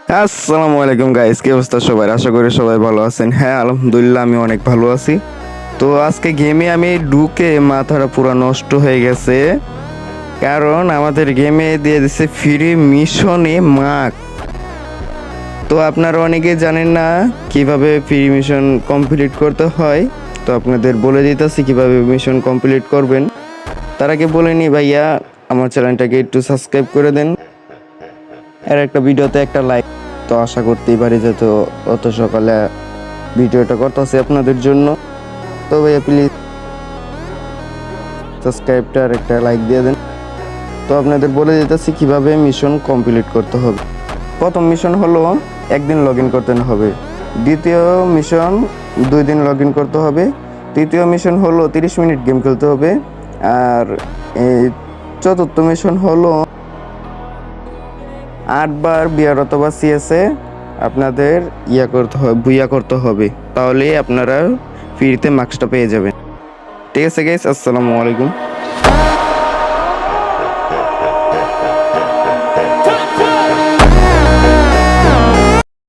আসসালামু আলাইকুম গাইস, কি অবস্থা সবার? আশা করি সবাই ভালো আছেন। হ্যাঁ, আলহামদুলিল্লাহ আমি অনেক ভালো আছি। তো আজকে গেমে আমি ঢুকে মাথাটা পুরো নষ্ট হয়ে গেছে, কারণ আমাদের গেমে দিয়ে দিচ্ছে ফ্রি মিশনে মাগ। তো আপনারা অনেকে জানেন না কিভাবে ফ্রি মিশন কমপ্লিট করতে হয়। তো আপনাদের বলে দিতেছি কিভাবে মিশন কমপ্লিট করবেন। তার আগে বলে নি ভাইয়া, আমার চ্যানেলটাকে একটু সাবস্ক্রাইব করে দেন, আর একটা ভিডিওতে একটা লাইক। তো আশা করতেই পারি যে তো অত সকালে ভিডিওটা করতেছি আপনাদের জন্য। তো ভাইয়া প্লিজ সাবস্ক্রাইবটা আর একটা লাইক দিয়ে দেন। তো আপনাদের বলে দিতেছি কিভাবে মিশন কমপ্লিট করতে হবে। প্রথম মিশন হলো একদিন লগ ইন করতে হবে। দ্বিতীয় মিশন 2 দিন লগ ইন করতে হবে। তৃতীয় মিশন হলো 30 মিনিট গেম খেলতে হবে। আর এই চতুর্থ মিশন হলো 8 বার বিয়ার অথবা সিএসএ আপনাদের বুইয়া করতে হবে, তাহলেই আপনারা ফ্রিতে মার্কসটা পেয়ে যাবেন। ঠিক আছে গাইস, আসসালামু আলাইকুম।